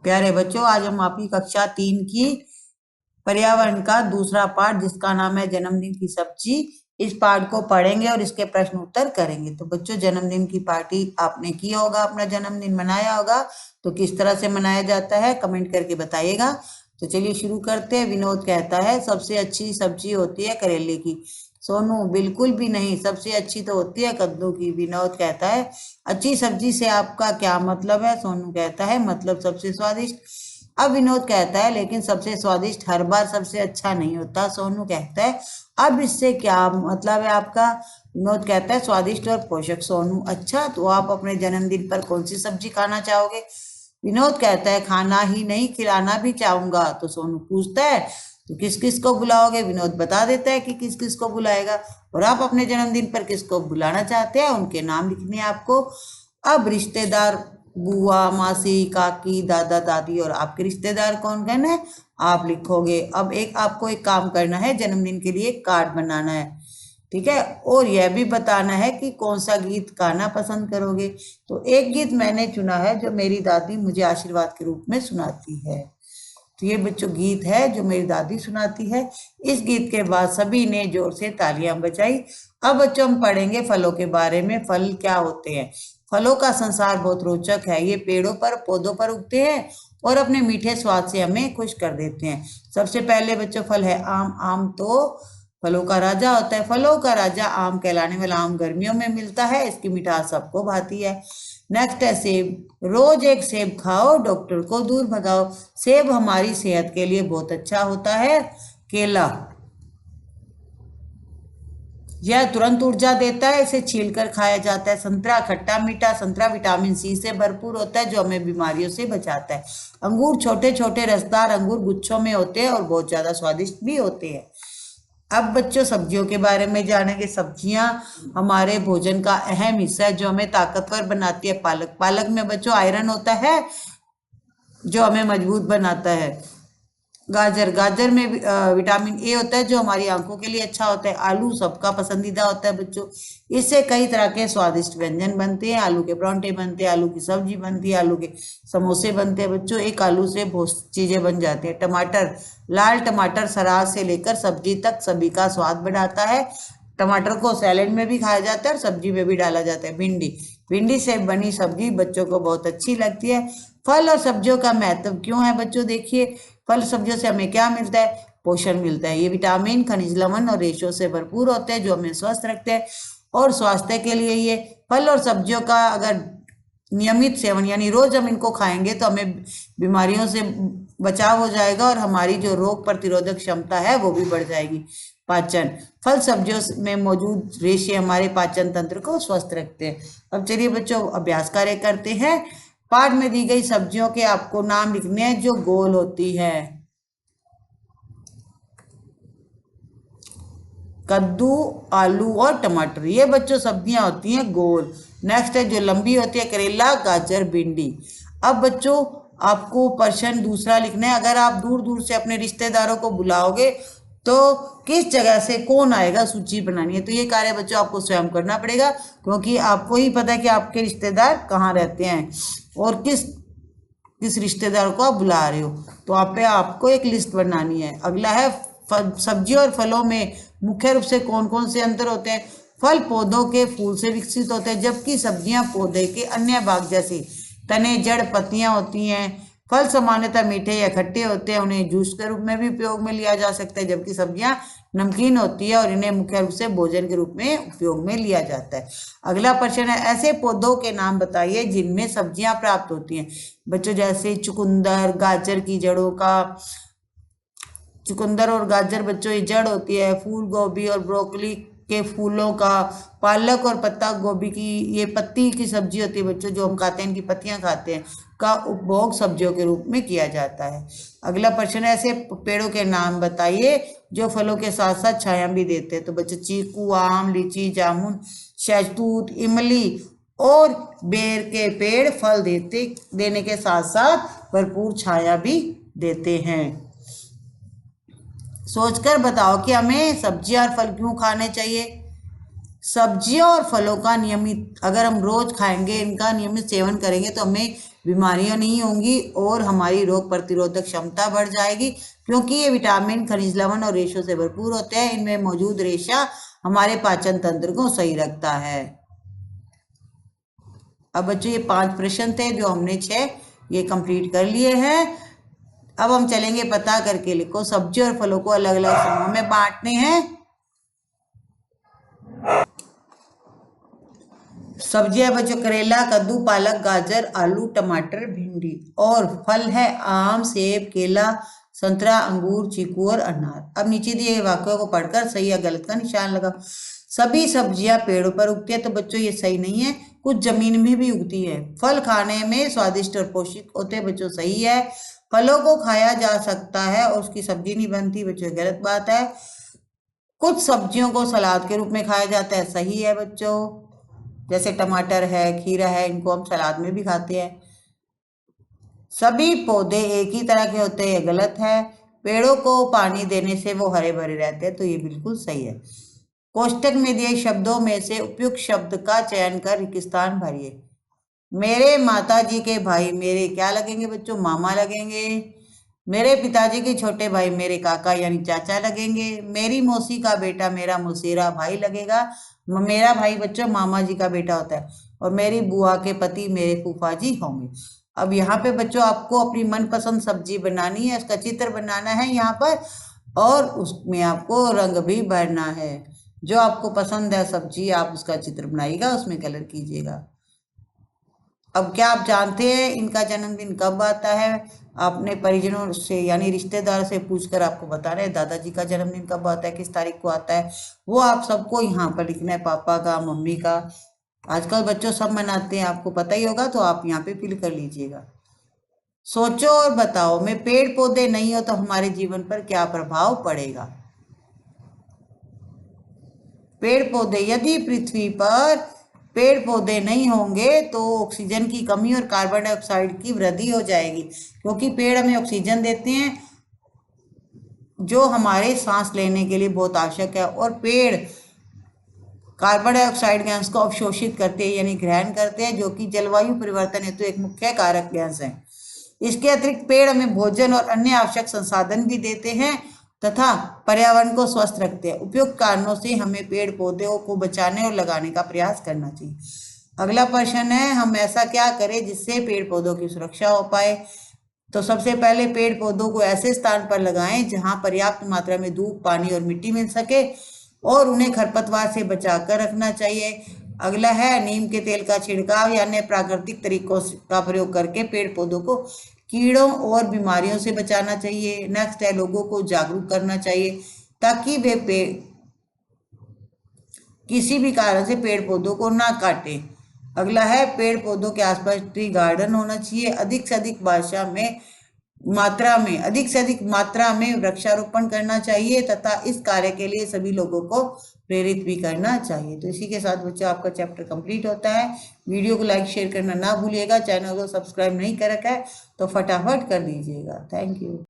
प्यारे बच्चों, आज हम आपकी कक्षा 3 की पर्यावरण का दूसरा पाठ जिसका नाम है जन्मदिन की सब्जी, इस पाठ को पढ़ेंगे और इसके प्रश्न उत्तर करेंगे। तो बच्चों, जन्मदिन की पार्टी आपने की होगा, अपना जन्मदिन मनाया होगा, तो किस तरह से मनाया जाता है कमेंट करके बताइएगा। तो चलिए शुरू करते हैं। विनोद कहता है सबसे अच्छी सब्जी होती है करेले की। सोनू बिल्कुल भी नहीं, सबसे अच्छी तो होती है कद्दू की। विनोद कहता है अच्छी सब्जी से आपका क्या मतलब है। सोनू कहता है मतलब सबसे स्वादिष्ट। अब विनोद कहता है लेकिन सबसे स्वादिष्ट हर बार सबसे अच्छा नहीं होता। सोनू कहता है अब इससे क्या मतलब है आपका। विनोद कहता है स्वादिष्ट और पोषक। सोनू अच्छा, तो आप अपने जन्मदिन पर कौन सी सब्जी खाना चाहोगे। विनोद कहता है खाना ही नहीं खिलाना भी चाहूंगा। तो सोनू पूछता है तो किस किस को बुलाओगे। विनोद बता देता है कि किस किस को बुलाएगा और आप अपने जन्मदिन पर किसको बुलाना चाहते हैं उनके नाम लिखने हैं आपको। अब रिश्तेदार बुआ, मासी, काकी, दादा, दादी और आपके रिश्तेदार कौन कौन है आप लिखोगे। अब आपको एक काम करना है, जन्मदिन के लिए कार्ड बनाना है, ठीक है, और यह भी बताना है कि कौन सा गीत गाना पसंद करोगे। तो एक गीत मैंने चुना है जो मेरी दादी मुझे आशीर्वाद के रूप में सुनाती है। तो ये बच्चों गीत है जो मेरी दादी सुनाती है। इस गीत के बाद सभी ने जोर से तालियां बजाई। अब बच्चों हम पढ़ेंगे फलों के बारे में। फल क्या होते हैं। फलों का संसार बहुत रोचक है। ये पेड़ों पर पौधों पर उगते हैं और अपने मीठे स्वाद से हमें खुश कर देते हैं। सबसे पहले बच्चों फल है आम। आम तो फलों का राजा होता है। फलों का राजा आम कहलाने वाला आम गर्मियों में मिलता है। इसकी मिठास सबको भाती है। नेक्स्ट है सेब। रोज एक सेब खाओ, डॉक्टर को दूर भगाओ। सेब हमारी सेहत के लिए बहुत अच्छा होता है। केला, यह तुरंत ऊर्जा देता है, इसे छीलकर खाया जाता है। संतरा खट्टा मीठा। संतरा विटामिन सी से भरपूर होता है जो हमें बीमारियों से बचाता है। अंगूर छोटे छोटे रसदार अंगूर गुच्छों में होते हैं और बहुत ज्यादा स्वादिष्ट भी होते हैं। अब बच्चों सब्जियों के बारे में जानेंगे। सब्जियां हमारे भोजन का अहम हिस्सा है जो हमें ताकतवर बनाती है। पालक, पालक में बच्चों आयरन होता है जो हमें मजबूत बनाता है। गाजर, गाजर में विटामिन ए होता है जो हमारी आंखों के लिए अच्छा होता है। आलू सबका पसंदीदा होता है बच्चों, इससे कई तरह के स्वादिष्ट व्यंजन बनते हैं। आलू के परांठे बनते हैं, आलू की सब्जी बनती है, आलू के समोसे बनते हैं बच्चों। एक आलू से बहुत चीजें बन जाती है। टमाटर, लाल टमाटर सलाद से लेकर सब्जी तक सभी का स्वाद बढ़ाता है। टमाटर को सैलेड में भी खाया जाता है और सब्जी में भी डाला जाता है। भिंडी, भिंडी से बनी सब्जी बच्चों को बहुत अच्छी लगती है। फल और सब्जियों का महत्व क्यों है बच्चों, देखिए फल सब्जियों से हमें क्या मिलता है, पोषण मिलता है। ये विटामिन, खनिज लवण और रेशों से भरपूर होते हैं जो हमें स्वस्थ रखते हैं। और स्वास्थ्य के लिए ये फल और सब्जियों का अगर नियमित सेवन यानी रोज हम इनको खाएंगे तो हमें बीमारियों से बचाव हो जाएगा और हमारी जो रोग प्रतिरोधक क्षमता है वो भी बढ़ जाएगी। पाचन, फल सब्जियों में मौजूद रेशे हमारे पाचन तंत्र को स्वस्थ रखते हैं। अब चलिए बच्चों अभ्यास कार्य करते हैं। पाठ में दी गई सब्जियों के आपको नाम लिखने हैं जो गोल होती है। कद्दू, आलू और टमाटर, ये बच्चों सब्जियां होती हैं गोल। नेक्स्ट है जो लंबी होती है करेला, गाजर, भिंडी। अब बच्चों आपको प्रश्न दूसरा लिखना है। अगर आप दूर दूर से अपने रिश्तेदारों को बुलाओगे तो किस जगह से कौन आएगा, सूची बनानी है। तो ये कार्य बच्चों आपको स्वयं करना पड़ेगा क्योंकि आपको ही पता है कि आपके रिश्तेदार कहाँ रहते हैं और किस किस रिश्तेदार को आप बुला रहे हो। तो आपको एक लिस्ट बनानी है। अगला है सब्जियों और फलों में मुख्य रूप से कौन कौन से अंतर होते हैं। फल पौधों के फूल से विकसित होते हैं जबकि सब्जियां पौधे के अन्य भाग जैसे तने, जड़, पत्तियां होती हैं। फल सामान्यतः मीठे या खट्टे होते हैं, उन्हें जूस के रूप में भी उपयोग में लिया जा सकता है, जबकि सब्जियां नमकीन होती है और इन्हें मुख्य रूप से भोजन के रूप में उपयोग में लिया जाता है। अगला प्रश्न है ऐसे पौधों के नाम बताइए जिनमें सब्जियां प्राप्त होती हैं बच्चों, जैसे चुकंदर, गाजर की जड़ों का, चुकंदर और गाजर बच्चों ये जड़ होती है। फूल गोभी और ब्रोकली के फूलों का, पालक और पत्ता गोभी की ये पत्ती की सब्जी होती है बच्चों, जो हम खाते हैं इनकी पत्तियां खाते हैं, का उपभोग सब्जियों के रूप में किया जाता है। अगला प्रश्न है ऐसे पेड़ों के नाम बताइए जो फलों के साथ साथ छाया भी देते हैं। तो बच्चों चीकू, आम, लीची, जामुन, शहतूत, इमली और बेर के पेड़ फल देने के साथ साथ भरपूर छाया भी देते हैं। सोचकर बताओ कि हमें सब्जियां और फल क्यों खाने चाहिए। सब्जियों और फलों का नियमित अगर हम रोज खाएंगे, इनका नियमित सेवन करेंगे तो हमें बीमारियां नहीं होंगी और हमारी रोग प्रतिरोधक क्षमता बढ़ जाएगी, क्योंकि ये विटामिन, खनिज लवण और रेशों से भरपूर होते हैं। इनमें मौजूद रेशा हमारे पाचन तंत्र को सही रखता है। अब बच्चों ये 5 प्रश्न थे जो हमने 6 ये कंप्लीट कर लिए हैं। अब हम चलेंगे पता करके लिखो। सब्जी और फलों को अलग अलग समूह में बांटने हैं। सब्जियां बच्चों करेला, कद्दू, पालक, गाजर, आलू, टमाटर, भिंडी। और फल है आम, सेब, केला, संतरा, अंगूर, चीकू और अनार। अब नीचे दिए वाक्यों को पढ़कर सही या गलत का निशान लगाओ। सभी सब्जियां पेड़ों पर उगती है, तो बच्चों ये सही नहीं है। कुछ जमीन में भी उगती है। फल खाने में स्वादिष्ट और पौष्टिक होते हैं, बच्चों सही है। फलों को खाया जा सकता है और उसकी सब्जी नहीं बनती, बच्चों गलत बात है। कुछ सब्जियों को सलाद के रूप में खाया जाता है, सही है बच्चों। जैसे टमाटर है, खीरा है, इनको हम सलाद में भी खाते हैं। सभी पौधे एक ही तरह के होते हैं, गलत है। पेड़ों को पानी देने से वो हरे भरे रहते हैं, तो ये बिल्कुल सही है। कोष्टक में दिए शब्दों में से उपयुक्त शब्द का चयन कर रिक्त स्थान भरिए। मेरे माता जी के भाई मेरे क्या लगेंगे बच्चों? मामा लगेंगे। मेरे पिताजी के छोटे भाई मेरे काका यानी चाचा लगेंगे। मेरी मौसी का बेटा मेरा मौसेरा भाई लगेगा। मेरा भाई बच्चों मामा जी का बेटा होता है। और मेरी बुआ के पति मेरे फूफा जी होंगे। अब यहाँ पे बच्चों आपको अपनी मनपसंद सब्जी बनानी है, उसका चित्र बनाना है यहाँ पर, और उसमें आपको रंग भी भरना है। जो आपको पसंद है सब्जी, आप उसका चित्र बनाइएगा, उसमें कलर कीजिएगा। अब क्या आप जानते हैं इनका जन्मदिन कब आता है? आपने परिजनों से यानी रिश्तेदार से पूछकर आपको बताना है दादाजी का जन्मदिन कब आता है, किस तारीख को आता है। वो आप सबको यहाँ पर लिखना है, पापा का, मम्मी का। आजकल बच्चों सब मनाते हैं, आपको पता ही होगा, तो आप यहाँ पे फिल कर लीजिएगा। सोचो और बताओ, में पेड़ पौधे नहीं हो तो हमारे जीवन पर क्या प्रभाव पड़ेगा? पेड़ पौधे, यदि पृथ्वी पर पेड़ पौधे नहीं होंगे तो ऑक्सीजन की कमी और कार्बन डाइऑक्साइड की वृद्धि हो जाएगी, क्योंकि पेड़ हमें ऑक्सीजन देते हैं जो हमारे सांस लेने के लिए बहुत आवश्यक है, और पेड़ कार्बन डाइऑक्साइड गैस को अवशोषित करते हैं यानी ग्रहण करते हैं, जो कि जलवायु परिवर्तन हेतु एक मुख्य कारक गैस है। इसके अतिरिक्त पेड़ हमें भोजन और अन्य आवश्यक संसाधन भी देते हैं तथा पर्यावरण को स्वस्थ रखते हैं। उपयुक्त कारणों से हमें पेड़ पौधों को बचाने और लगाने का प्रयास करना चाहिए। अगला प्रश्न है, हम ऐसा क्या करें जिससे पेड़ पौधों की सुरक्षा हो पाए? तो सबसे पहले पेड़ पौधों को ऐसे स्थान पर लगाएं जहां पर्याप्त मात्रा में धूप, पानी और मिट्टी मिल सके, और उन्हें खरपतवार से बचाकर रखना चाहिए। अगला है, नीम के तेल का छिड़काव या अन्य प्राकृतिक तरीकों का प्रयोग करके पेड़ पौधों को कीड़ों और बीमारियों से बचाना चाहिए। नेक्स्ट है, लोगों को जागरूक करना चाहिए ताकि वे किसी भी कारण से पेड़ पौधों को ना काटें। अगला है, पेड़ पौधों के आसपास ट्री गार्डन होना चाहिए। अधिक से अधिक मात्रा में वृक्षारोपण करना चाहिए तथा इस कार्य के लिए सभी लोगों को प्रेरित भी करना चाहिए। तो इसी के साथ बच्चों आपका चैप्टर कंप्लीट होता है। वीडियो को लाइक शेयर करना ना भूलिएगा। चैनल को सब्सक्राइब नहीं कर रखा है तो फटाफट कर दीजिएगा। Thank you.